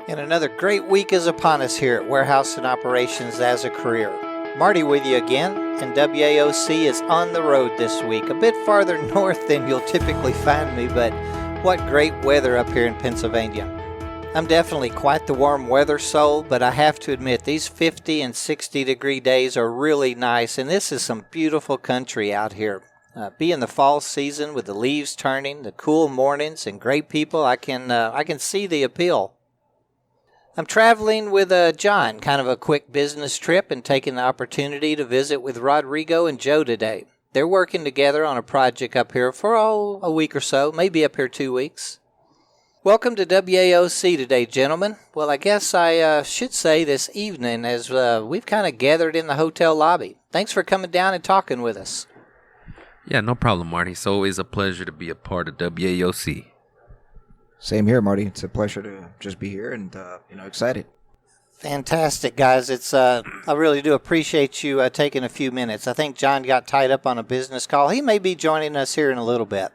And another great week is upon us here at Warehouse and Operations as a Career. Marty with you again, and WAOC is on the road this week, a bit farther north than you'll typically find me, but what great weather up here in Pennsylvania. I'm definitely quite the warm weather soul, but I have to admit these 50 and 60 degree days are really nice, and this is some beautiful country out here. Being the fall season with the leaves turning, the cool mornings, and great people, I can see the appeal. I'm traveling with John, kind of a quick business trip, and taking the opportunity to visit with Rodrigo and Joe today. They're working together on a project up here for a week or so, maybe up here 2 weeks. Welcome to WAOC today, gentlemen. Well, I guess I should say this evening, as we've kind of gathered in the hotel lobby. Thanks for coming down and talking with us. Yeah, no problem, Marty. It's always a pleasure to be a part of WAOC. Same here, Marty. It's a pleasure to just be here and, excited. Fantastic, guys. I really do appreciate you taking a few minutes. I think John got tied up on a business call. He may be joining us here in a little bit.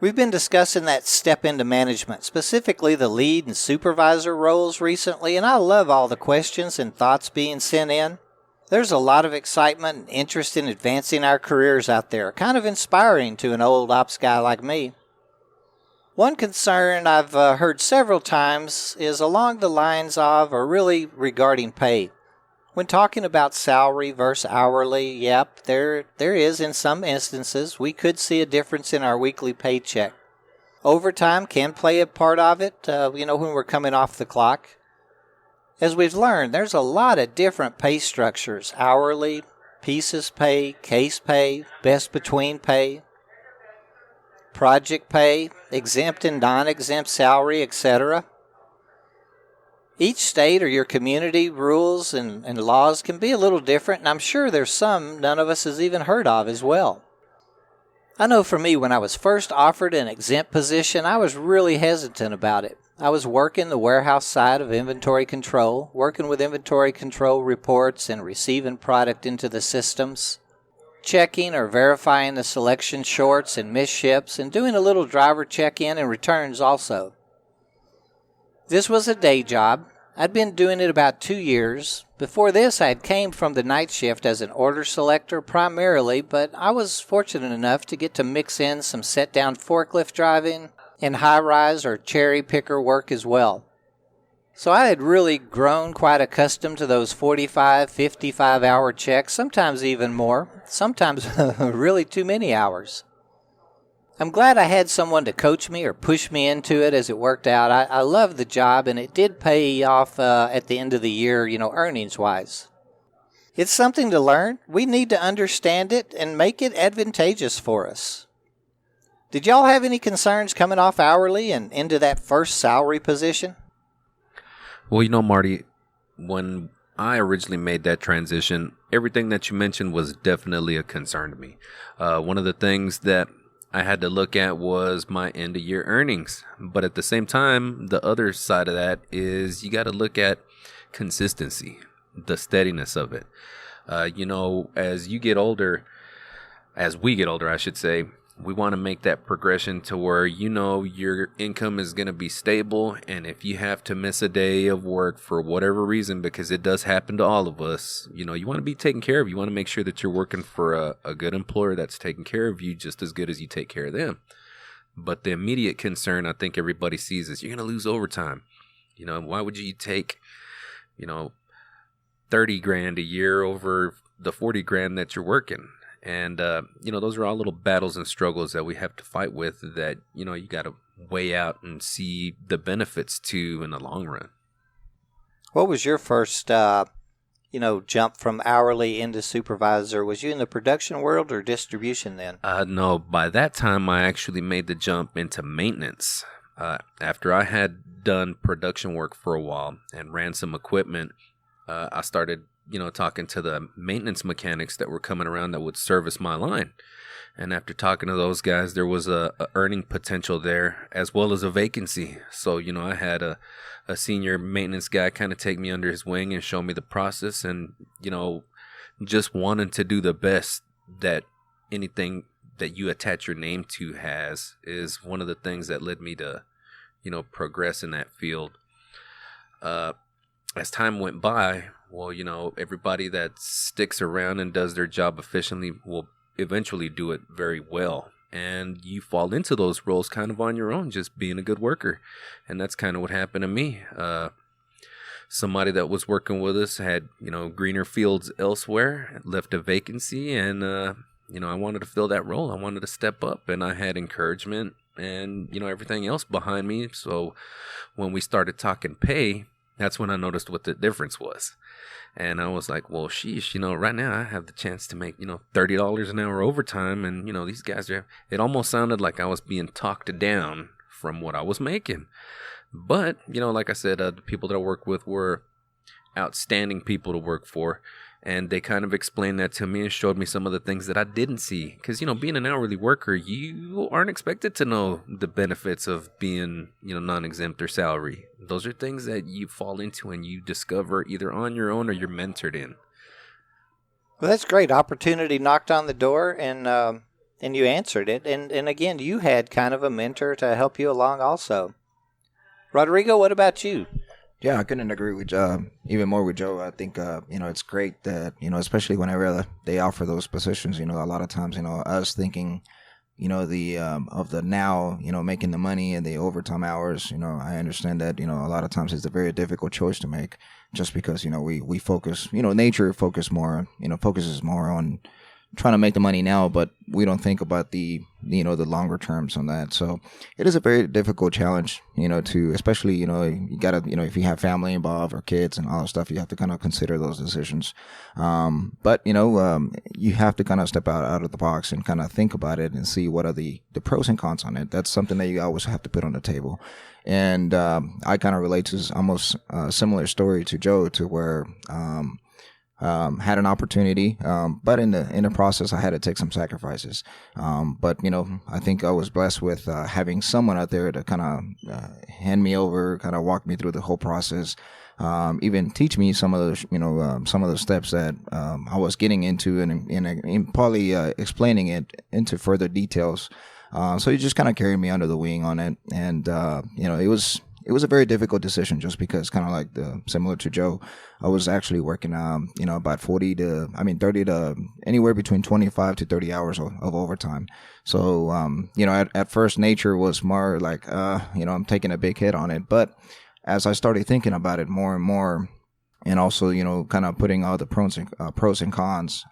We've been discussing that step into management, specifically the lead and supervisor roles recently, and I love all the questions and thoughts being sent in. There's a lot of excitement and interest in advancing our careers out there, kind of inspiring to an old ops guy like me. One concern I've heard several times is along the lines of, or really regarding pay. When talking about salary versus hourly, yep, there is in some instances we could see a difference in our weekly paycheck. Overtime can play a part of it, when we're coming off the clock. As we've learned, there's a lot of different pay structures: hourly, pieces pay, case pay, best between pay, project pay, exempt and non-exempt salary, etc. Each state or your community rules and laws can be a little different, and I'm sure there's some none of us has even heard of as well. I know for me, when I was first offered an exempt position, I was really hesitant about it. I was working the warehouse side of inventory control, working with inventory control reports and receiving product into the systems, checking or verifying the selection shorts and missed ships, and doing a little driver check-in and returns also. This was a day job. I'd been doing it about 2 years. Before this, I had came from the night shift as an order selector primarily, but I was fortunate enough to get to mix in some set-down forklift driving and high-rise or cherry picker work as well. So I had really grown quite accustomed to those 45, 55-hour checks, sometimes even more, sometimes really too many hours. I'm glad I had someone to coach me or push me into it as it worked out. I loved the job, and it did pay off at the end of the year, earnings-wise. It's something to learn. We need to understand it and make it advantageous for us. Did y'all have any concerns coming off hourly and into that first salary position? Well, Marty, when I originally made that transition, everything that you mentioned was definitely a concern to me. One of the things that I had to look at was my end-of-year earnings. But at the same time, the other side of that is you got to look at consistency, the steadiness of it. As we get older, I should say, we want to make that progression to where your income is going to be stable, and if you have to miss a day of work for whatever reason, because it does happen to all of us, you want to be taken care of. You want to make sure that you're working for a good employer that's taking care of you just as good as you take care of them. But the immediate concern I think everybody sees is you're going to lose overtime. Why would you take, $30,000 a year over the $40,000 that you're working? And, those are all little battles and struggles that we have to fight with that, you got to weigh out and see the benefits to in the long run. What was your first, jump from hourly into supervisor? Was you in the production world or distribution then? No, by that time I actually made the jump into maintenance. After I had done production work for a while and ran some equipment, I started talking to the maintenance mechanics that were coming around that would service my line. And after talking to those guys, there was a earning potential there as well as a vacancy. So, I had a senior maintenance guy kind of take me under his wing and show me the process, and, just wanting to do the best that anything that you attach your name to is one of the things that led me to, progress in that field. As time went by, well, everybody that sticks around and does their job efficiently will eventually do it very well. And you fall into those roles kind of on your own, just being a good worker. And that's kind of what happened to me. Somebody that was working with us had, greener fields elsewhere, left a vacancy, and, I wanted to fill that role. I wanted to step up, and I had encouragement and, everything else behind me. So when we started talking pay, that's when I noticed what the difference was. And I was like, well, sheesh, right now I have the chance to make, $30 an hour overtime. And, these guys it almost sounded like I was being talked down from what I was making. But, like I said, the people that I work with were outstanding people to work for. And they kind of explained that to me and showed me some of the things that I didn't see. Because, being an hourly worker, you aren't expected to know the benefits of being, non-exempt or salary. Those are things that you fall into and you discover either on your own or you're mentored in. Well, that's great. Opportunity knocked on the door, and you answered it. And again, you had kind of a mentor to help you along also. Rodrigo, what about you? Yeah, I couldn't agree with even more with Joe. I think it's great that especially whenever they offer those positions. A lot of times us thinking the of the now making the money and the overtime hours. I understand that a lot of times it's a very difficult choice to make, just because we focus nature focuses more on trying to make the money now, but we don't think about the the longer terms on that. So it is a very difficult challenge, to especially you gotta if you have family involved or kids and all that stuff, you have to kind of consider those decisions. But you have to kind of step out of the box and kind of think about it and see what are the pros and cons on it. That's something that you always have to put on the table. And I kind of relate to almost a similar story to Joe, to where had an opportunity, but in the process, I had to take some sacrifices. But I think I was blessed with having someone out there to kind of hand me over, kind of walk me through the whole process, even teach me some of the some of the steps that I was getting into, and probably explaining it into further details. So he just kind of carried me under the wing on it, and it was a very difficult decision, just because, kind of like similar to Joe, I was actually working, about 30 to anywhere between 25 to 30 hours of overtime. So, at first nature was more like, I'm taking a big hit on it. But as I started thinking about it more and more, and also, kind of putting all the pros and cons,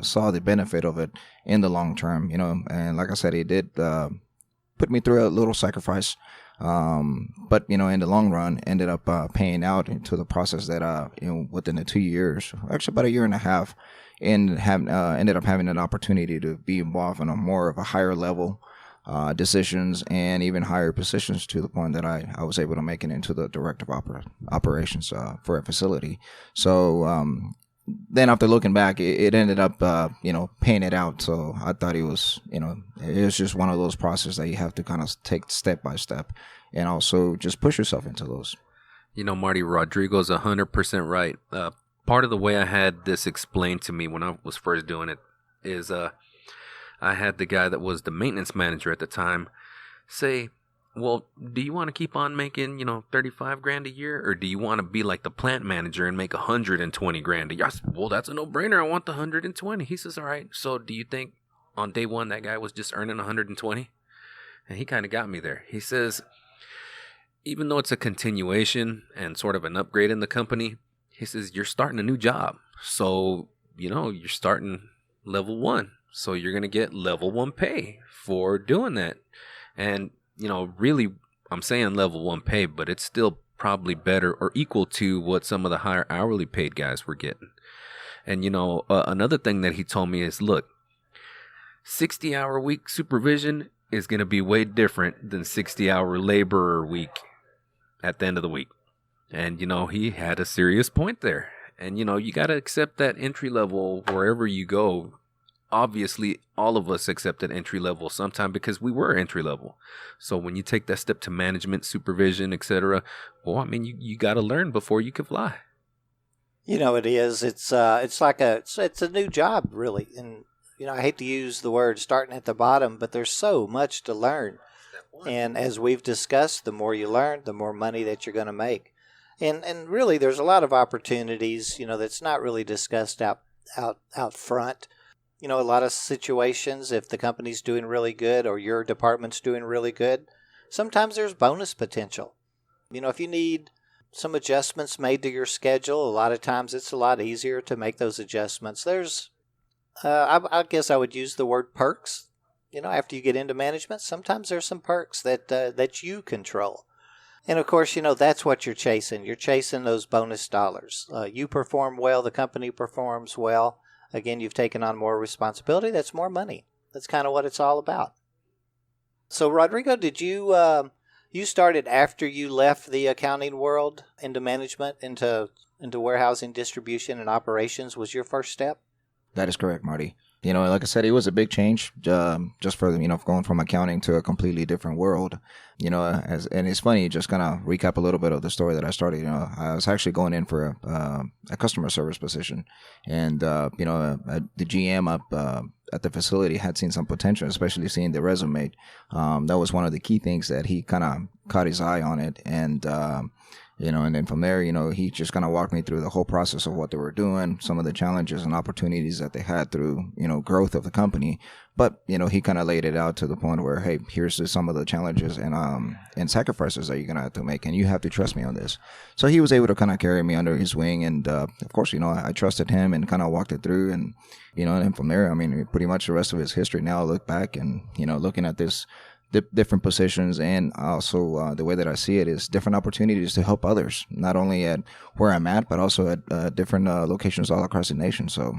saw the benefit of it in the long term, and like I said, it did put me through a little sacrifice. But in the long run, ended up paying out into the process that within the 2 years, actually about a year and a half, and ended up having an opportunity to be involved in a more of a higher level decisions and even higher positions, to the point that I was able to make it into the director of operations for a facility. So then after looking back, it ended up paying it out. So I thought it was just one of those processes that you have to kind of take step by step, and also just push yourself into those. Marty, Rodrigo's 100% right. Part of the way I had this explained to me when I was first doing it is I had the guy that was the maintenance manager at the time say, well, do you want to keep on making, 35 grand a year, or do you want to be like the plant manager and make 120 grand a year? I said, well, that's a no-brainer. I want the 120. He says, all right. So do you think on day one that guy was just earning 120? And he kind of got me there. He says, even though it's a continuation and sort of an upgrade in the company, he says, you're starting a new job. So, you're starting level 1. So you're going to get level 1 pay for doing that. And really, I'm saying level 1 pay, but it's still probably better or equal to what some of the higher hourly paid guys were getting. And, another thing that he told me is, look, 60-hour week supervision is going to be way different than 60-hour laborer week at the end of the week. And, he had a serious point there. And, you got to accept that entry level wherever you go. Obviously, all of us accepted entry level sometime because we were entry level. So when you take that step to management, supervision, etc., well, you got to learn before you can fly. It is. It's like it's a new job, really. And I hate to use the word starting at the bottom, but there's so much to learn. And as we've discussed, the more you learn, the more money that you're going to make. And really, there's a lot of opportunities, that's not really discussed out front. A lot of situations, if the company's doing really good or your department's doing really good, sometimes there's bonus potential. If you need some adjustments made to your schedule, a lot of times it's a lot easier to make those adjustments. There's, I guess I would use the word perks. After you get into management, sometimes there's some perks that you control. And of course, that's what you're chasing. You're chasing those bonus dollars. You perform well, the company performs well. Again, you've taken on more responsibility. That's more money. That's kind of what it's all about. So, Rodrigo, did you you started after you left the accounting world into management, into warehousing, distribution, and operations was your first step? That is correct, Marty. Like I said, it was a big change, just for, going from accounting to a completely different world, and it's funny, just kind of recap a little bit of the story that I started. I was actually going in for a customer service position, and, the GM up at the facility had seen some potential, especially seeing the resume. That was one of the key things that he kind of caught his eye on it. And, and then from there, he just kind of walked me through the whole process of what they were doing, some of the challenges and opportunities that they had through, growth of the company. But, he kind of laid it out to the point where, hey, here's some of the challenges and sacrifices that you're going to have to make, and you have to trust me on this. So he was able to kind of carry me under his wing. And, of course, I trusted him and kind of walked it through. And, and from there, pretty much the rest of his history now, I look back and, looking at this different positions, and also the way that I see it is different opportunities to help others, not only at where I'm at, but also at different locations all across the nation. So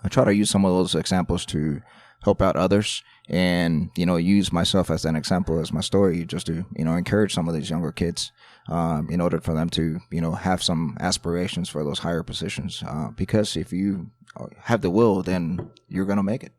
I try to use some of those examples to help out others, and use myself as an example, as my story, just to encourage some of these younger kids in order for them to have some aspirations for those higher positions, because if you have the will, then you're gonna make it.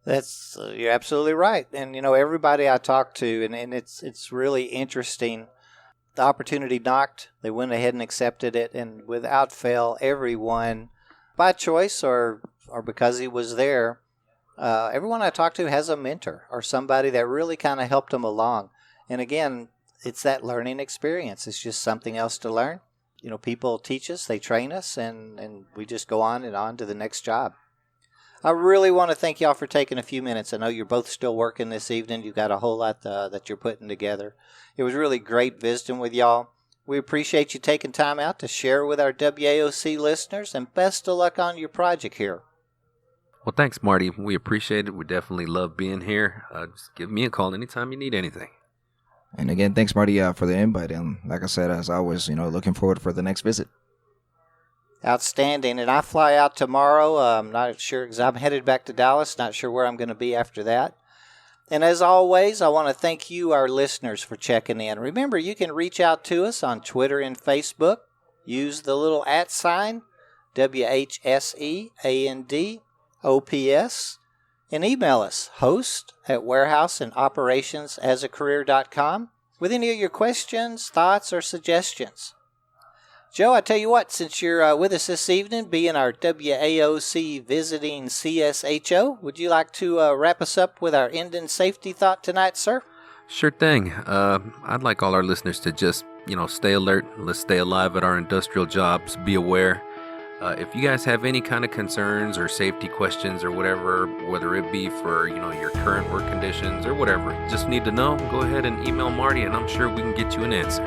That's you're absolutely right. And everybody I talk to, and it's really interesting. The opportunity knocked. They went ahead and accepted it, and without fail, everyone, by choice or because he was there, everyone I talk to has a mentor or somebody that really kind of helped them along. And again, it's that learning experience. It's just something else to learn. People teach us, they train us, and we just go on and on to the next job. I really want to thank y'all for taking a few minutes. I know you're both still working this evening. You've got a whole lot that you're putting together. It was really great visiting with y'all. We appreciate you taking time out to share with our WAOC listeners, and best of luck on your project here. Well, thanks, Marty. We appreciate it. We definitely love being here. Just give me a call anytime you need anything. And again, thanks, Marty, for the invite. And like I said, as always, looking forward for the next visit. Outstanding. And I fly out tomorrow. I'm not sure because I'm headed back to Dallas. Not sure where I'm going to be after that. And as always, I want to thank you, our listeners, for checking in. Remember, you can reach out to us on Twitter and Facebook. Use the little @ WHSEANDOPS, and email us, host@warehouseandoperationsasAcareer.com, with any of your questions, thoughts, or suggestions. Joe, I tell you what, since you're with us this evening, being our WAOC visiting CSHO, would you like to wrap us up with our ending safety thought tonight, sir? Sure thing. I'd like all our listeners to just, stay alert. Let's stay alive at our industrial jobs. Be aware. If you guys have any kind of concerns or safety questions or whatever, whether it be for, your current work conditions or whatever, just need to know, go ahead and email Marty, and I'm sure we can get you an answer.